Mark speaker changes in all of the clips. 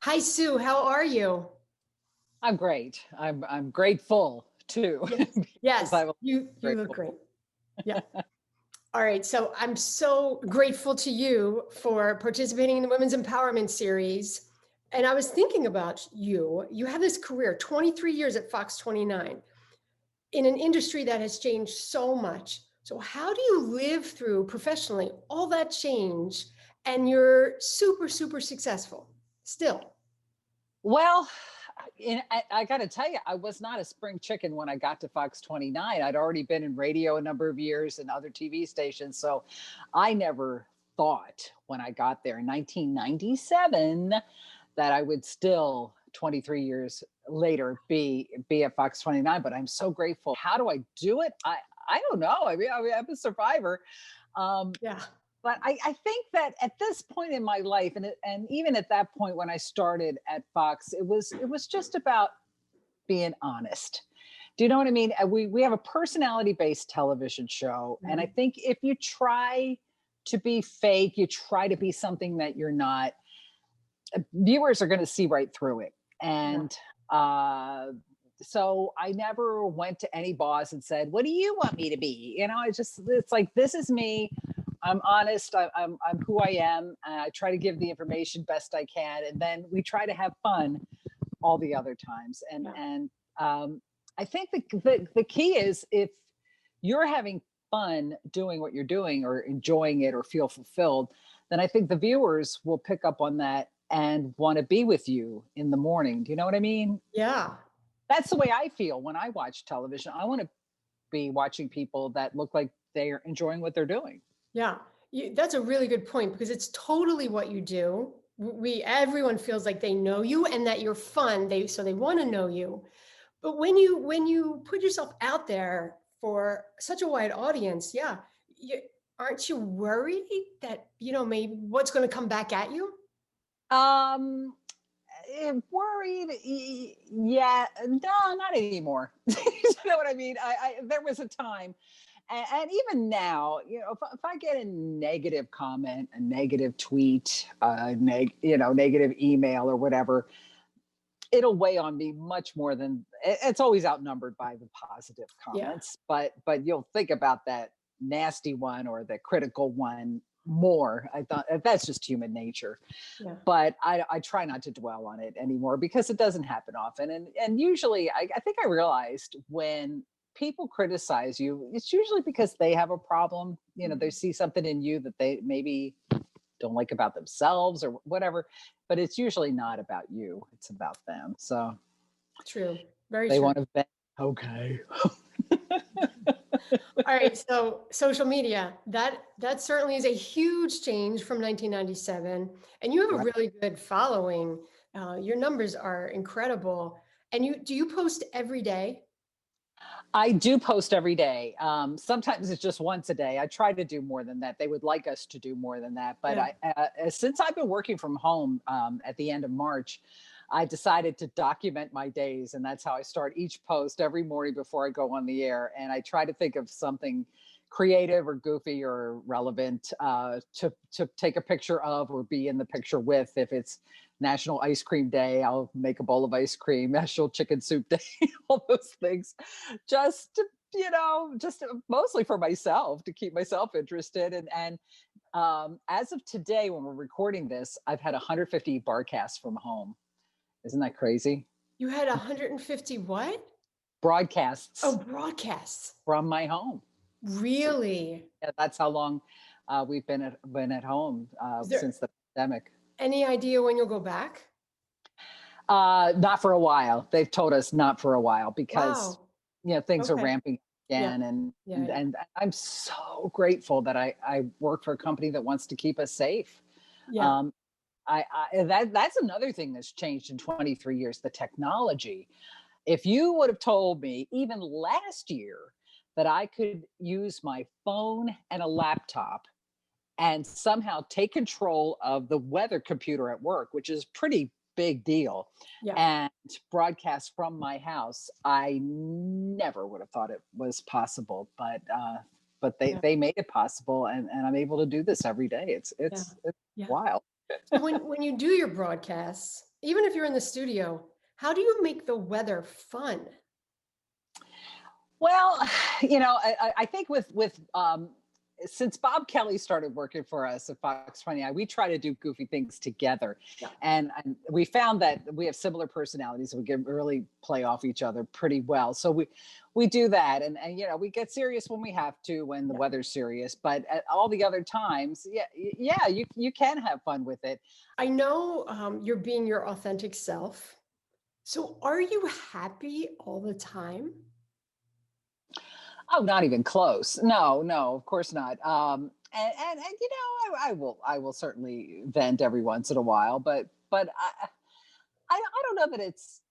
Speaker 1: Hi, Sue. How are you?
Speaker 2: I'm great. I'm grateful too,
Speaker 1: Yes.
Speaker 2: because
Speaker 1: Yes,
Speaker 2: I'm
Speaker 1: you look
Speaker 2: grateful.
Speaker 1: great. Yeah. All right. So I'm so grateful to you for participating in the Women's Empowerment Series. And I was thinking about you. You have this career, 23 years at Fox 29, in an industry that has changed so much. So how do you live through professionally all that change and you're super, super successful still?
Speaker 2: Well, I got to tell you, I was not a spring chicken when I got to Fox 29. I'd already been in radio a number of years and other TV stations, so I never thought when I got there in 1997 that I would still 23 years later be at Fox 29. But I'm so grateful. How do I do it? I don't know. I mean, I'm a survivor. Um,
Speaker 1: Yeah.
Speaker 2: but I think that at this point in my life, and even at that point when I started at Fox, it was just about being honest. Do you know what I mean? We have a personality based television show, and I
Speaker 1: Mhm.
Speaker 2: think if you try to be fake, you try to be something that you're not, viewers are going to see right through it.
Speaker 1: Yeah.
Speaker 2: And uh, so I never went to any boss and said, "What do you want me to be?" It's like, this is me. I'm honest. I'm who I am. I try to give the information best I can, and then we try to have fun all the other times. And
Speaker 1: Yeah.
Speaker 2: I think the key is, if you're having fun doing what you're doing or enjoying it or feel fulfilled, then I think the viewers will pick up on that and want to be with you in the morning. Do you know what I mean?
Speaker 1: Yeah.
Speaker 2: That's the way I feel when I watch television. I want to be watching people that look like they're enjoying what they're doing.
Speaker 1: Yeah, that's a really good point because it's totally what you do. We everyone feels like they know you and that you're fun. They want to know you. But when you put yourself out there for such a wide audience, yeah, you, aren't you worried that maybe what's going to come back at you?
Speaker 2: Um, Worried? Yeah, no, not anymore. You know what I mean? There was a time, and even now, if I get a negative comment, a negative tweet, negative email or whatever, it'll weigh on me much more than it's always outnumbered by the positive
Speaker 1: Yeah,
Speaker 2: comments. But you'll think about that nasty one or the critical one more. I thought that's just human nature,
Speaker 1: yeah,
Speaker 2: but I try not to dwell on it anymore because it doesn't happen often. And usually, I think I realized when people criticize you, it's usually because they have a problem. They
Speaker 1: mhm,
Speaker 2: see something in you that they maybe don't like about themselves or whatever, but it's usually not about you. It's about them. So
Speaker 1: true, very
Speaker 2: they
Speaker 1: true.
Speaker 2: want to vent. Okay.
Speaker 1: All right, so social media, that certainly is a huge change from 1997, and you have a
Speaker 2: Right.
Speaker 1: really good following. Your numbers are incredible. And do you post every day?
Speaker 2: I do post every day. Sometimes it's just once a day. I try to do more than that. They would like us to do more than that. But
Speaker 1: Yeah.
Speaker 2: since I've been working from home at the end of March, I decided to document my days. And that's how I start each post every morning before I go on the air. And I try to think of something creative or goofy or relevant to take a picture of or be in the picture with. If it's National Ice Cream Day, I'll make a bowl of ice cream. National Chicken Soup Day, all those things, just to, just mostly for myself, to keep myself interested. And as of today, when we're recording this, I've had 150 broadcasts from home. Isn't that crazy?
Speaker 1: You had 150 what? Oh,
Speaker 2: Broadcasts
Speaker 1: broadcasts.
Speaker 2: from my home.
Speaker 1: Really?
Speaker 2: Yeah, that's how long we've been at home
Speaker 1: Is there
Speaker 2: since the pandemic.
Speaker 1: any idea when you'll go back?
Speaker 2: Not for a while. They've told us not for a while because
Speaker 1: Wow.
Speaker 2: things are
Speaker 1: Okay.
Speaker 2: ramping
Speaker 1: Yeah.
Speaker 2: again, and
Speaker 1: Yeah.
Speaker 2: and
Speaker 1: Yeah.
Speaker 2: and I'm so grateful that I work for a company that wants to keep us safe.
Speaker 1: Yeah.
Speaker 2: Um, that's another thing that's changed in 23 years, the technology. If you would have told me even last year that I could use my phone and a laptop and somehow take control of the weather computer at work, which is pretty big deal,
Speaker 1: Yeah.
Speaker 2: and broadcast from my house, I never would have thought it was possible. But they
Speaker 1: Yeah.
Speaker 2: they made it possible, and I'm able to do this every day. It's
Speaker 1: Yeah.
Speaker 2: it's it's
Speaker 1: Yeah.
Speaker 2: wild.
Speaker 1: So when you do your broadcasts, even if you're in the studio, how do you make the weather fun?
Speaker 2: Well, I think with since Bob Kelly started working for us at Fox 29, we try to do goofy things together,
Speaker 1: Yeah.
Speaker 2: and we found that we have similar personalities. We can really play off each other pretty well. So we do that, and we get serious when we have to when the
Speaker 1: Yeah.
Speaker 2: weather's serious. But at all the other times, yeah, you can have fun with it.
Speaker 1: I know you're being your authentic self. So are you happy all the time?
Speaker 2: Oh, not even close. No, no, of course not. I will certainly vent every once in a while, but I don't know that it's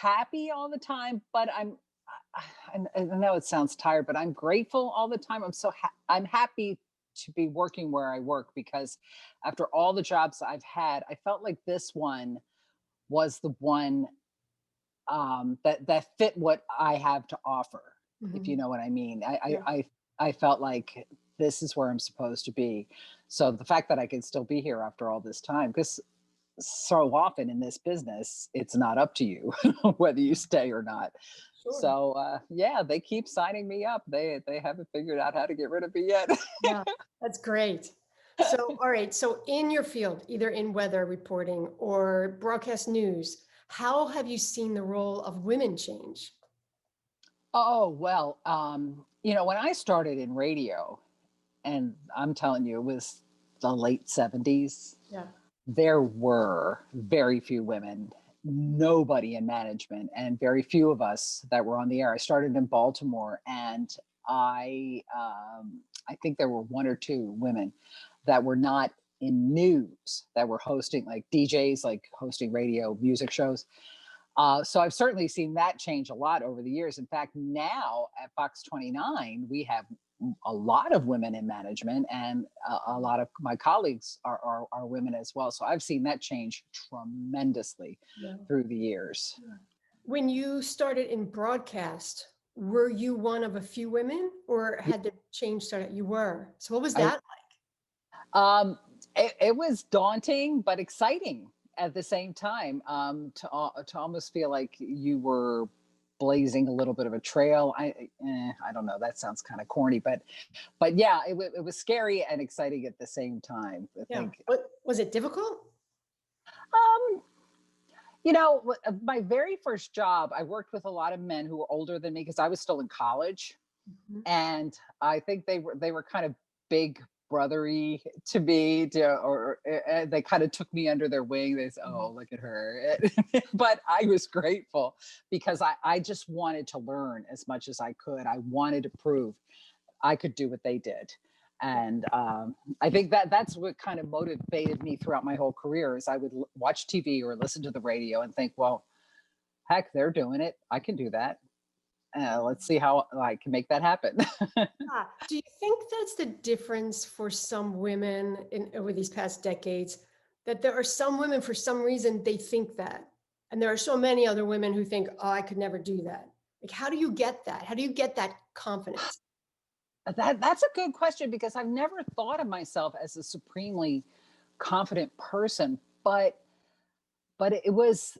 Speaker 2: happy all the time, but I know it sounds tired, but I'm grateful all the time. I'm happy to be working where I work because after all the jobs I've had, I felt like this one was the one that fit what I have to offer, if you
Speaker 1: Mhm.
Speaker 2: know what I mean. I, I
Speaker 1: Yeah.
Speaker 2: I I felt like this is where I'm supposed to be. So the fact that I can still be here after all this time, because so often in this business, it's not up to you whether you stay or not.
Speaker 1: Sure.
Speaker 2: So yeah, they keep signing me up. They haven't figured out how to get rid of me yet.
Speaker 1: Yeah, that's great. So, all right. So, in your field, either in weather reporting or broadcast news, how have you seen the role of women change?
Speaker 2: Oh well, when I started in radio, and I'm telling you, it was the late '70s.
Speaker 1: Yeah.
Speaker 2: There were very few women, nobody in management, and very few of us that were on the air. I started in Baltimore, and I think there were one or two women that were not in news that were hosting, like DJs, like hosting radio music shows. So I've certainly seen that change a lot over the years. In fact, now at Fox 29, we have a lot of women in management, and a lot of my colleagues are women as well. So I've seen that change tremendously
Speaker 1: Yeah.
Speaker 2: through the years.
Speaker 1: Yeah. When you started in broadcast, were you one of a few women or
Speaker 2: Yeah,
Speaker 1: had the change started? You were. So, what was
Speaker 2: I,
Speaker 1: that
Speaker 2: it was daunting but exciting at the same time, to almost feel like you were blazing a little bit of a trail. I don't know. That sounds kind of corny, but yeah, it was scary and exciting at the same time. I
Speaker 1: like? Yeah.
Speaker 2: think,
Speaker 1: What was it difficult?
Speaker 2: um, my very first job, I worked with a lot of men who were older than me because I was still in college,
Speaker 1: Mhm.
Speaker 2: and I think they were kind of big brothery to me, or they kind of took me under their wing. They said, "Oh,
Speaker 1: Mhm.
Speaker 2: look at her," but I was grateful because I just wanted to learn as much as I could. I wanted to prove I could do what they did.
Speaker 1: Yeah.
Speaker 2: And I think that's what kind of motivated me throughout my whole career is I would watch TV or listen to the radio and think, well, heck, they're doing it. I can do that. Let's see how I can make that happen.
Speaker 1: Do you think that's the difference for some women in over these past decades? That there are some women, for some reason, they think that. And there are so many other women who think, oh, I could never do that. Like, how do you get that? How do you get that confidence?
Speaker 2: That's a good question because I've never thought of myself as a supremely confident person, but it was,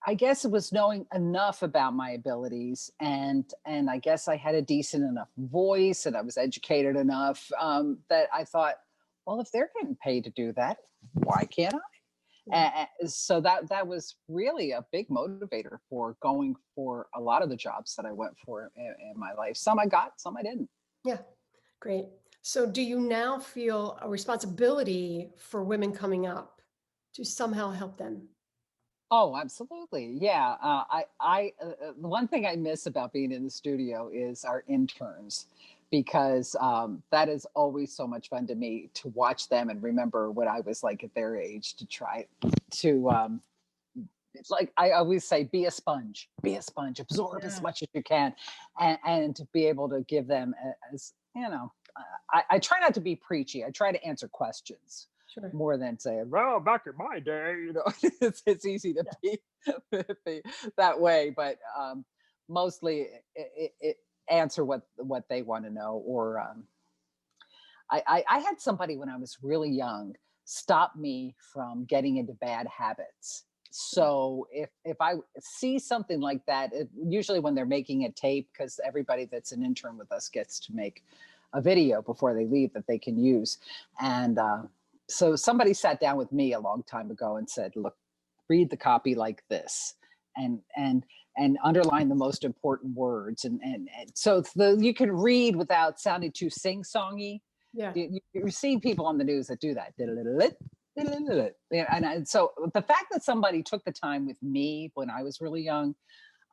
Speaker 2: I guess it was knowing enough about my abilities, and I guess I had a decent enough voice and I was educated enough, that I thought, well, if they're getting paid to do that, why can't I?
Speaker 1: Yeah.
Speaker 2: So that was really a big motivator for going for a lot of the jobs that I went for in my life. Some I got, some I didn't.
Speaker 1: Yeah. Great. So do you now feel a responsibility for women coming up to somehow help them?
Speaker 2: Oh, absolutely. Yeah. The one thing I miss about being in the studio is our interns, because that is always so much fun to me to watch them and remember what I was like at their age to try to, it's like I always say, be a sponge, absorb as
Speaker 1: Yeah.
Speaker 2: much as you can, and to be able to give them as, I try not to be preachy. I try to answer questions
Speaker 1: Sure.
Speaker 2: more than say, well, back in my day, it's easy to
Speaker 1: Yeah.
Speaker 2: be that way, but mostly it answer what they want to know. Or I had somebody when I was really young stop me from getting into bad habits. So if I see something like that, usually when they're making a tape, because everybody that's an intern with us gets to make a video before they leave that they can use. And so somebody sat down with me a long time ago and said, look, read the copy like this, and underline the most important words. And so you can read without sounding too sing-songy.
Speaker 1: Yeah.
Speaker 2: You're seeing people on the news that do that. And so the fact that somebody took the time with me when I was really young,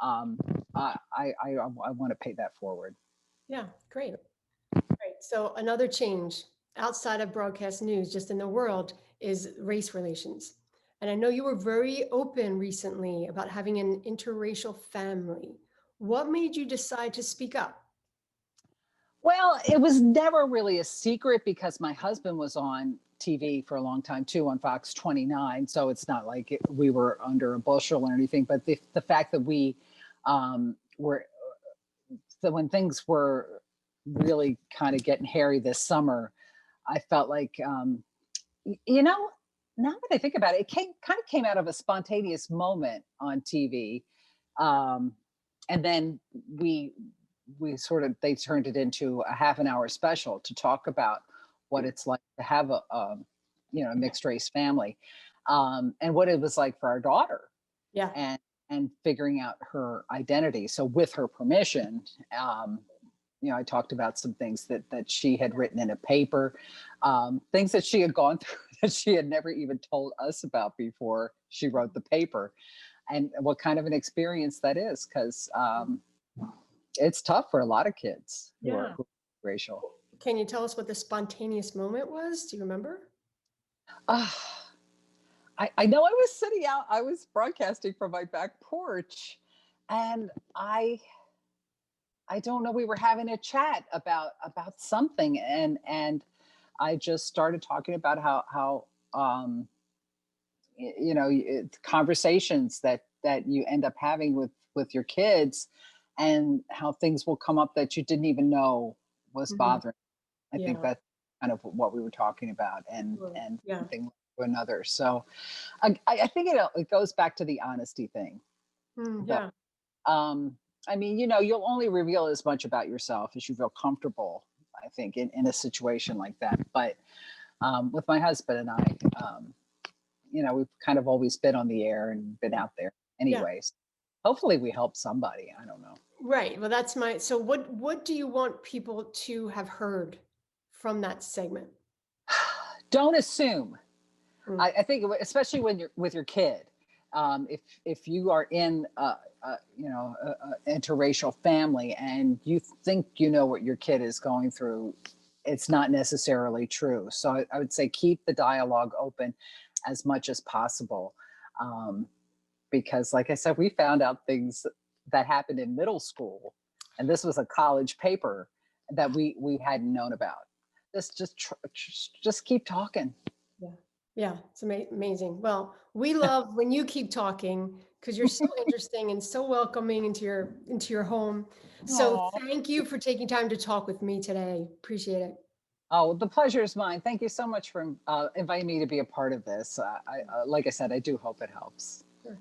Speaker 2: I want to pay that forward.
Speaker 1: Yeah. Great. Great. So another change outside of broadcast news, just in the world, is race relations. And I know you were very open recently about having an interracial family. What made you decide to speak up?
Speaker 2: Well, it was never really a secret because my husband was on TV for a long time too on Fox 29. So it's not like we were under a bushel or anything. But the fact that we were, so when things were really kind of getting hairy this summer, I felt like, you know, now that I think about it, it kind of came out of a spontaneous moment on TV. Um, and then we sort of, they turned it into a half an hour special to talk about what it's like to have a mixed race family, and what it was like for our daughter,
Speaker 1: Yeah.
Speaker 2: and figuring out her identity. So with her permission, I talked about some things that she had written in a paper, things that she had gone through that she had never even told us about before she wrote the paper, and what kind of an experience that is, because it's tough for a lot of kids who
Speaker 1: Yeah.
Speaker 2: are racial.
Speaker 1: Can you tell us what the spontaneous moment was? Do you remember?
Speaker 2: Uh, I know I was broadcasting from my back porch, and I don't know, we were having a chat about something, and I just started talking about how conversations that you end up having with your kids, and how things will come up that you didn't even know was
Speaker 1: Mhm.
Speaker 2: bothering. I think
Speaker 1: Yeah.
Speaker 2: that's kind of what we were talking about,
Speaker 1: Sure.
Speaker 2: and
Speaker 1: Yeah.
Speaker 2: one thing to another. So I think it goes back to the honesty thing. But
Speaker 1: Yeah.
Speaker 2: um, I mean, you'll only reveal as much about yourself as you feel comfortable, I think, in a situation like that. But with my husband and I, we've kind of always been on the air and been out there
Speaker 1: Yeah.
Speaker 2: anyways. Hopefully we help somebody. I don't know.
Speaker 1: Right. Well, so what do you want people to have heard from that segment?
Speaker 2: Don't assume.
Speaker 1: Mm.
Speaker 2: I think especially when you're with your kid, if you are in a interracial family and you think you know what your kid is going through, it's not necessarily true. So I would say keep the dialogue open as much as possible, because, like I said, we found out things that happened in middle school, and this was a college paper that we hadn't known about. Just keep talking.
Speaker 1: Yeah. Yeah. It's amazing. Well, we love when you keep talking because you're so interesting and so welcoming into your home. So
Speaker 2: Aw.
Speaker 1: thank you for taking time to talk with me today. Appreciate it.
Speaker 2: Oh, the pleasure is mine. Thank you so much for inviting me to be a part of this. Like I said, I do hope it helps.
Speaker 1: Sure.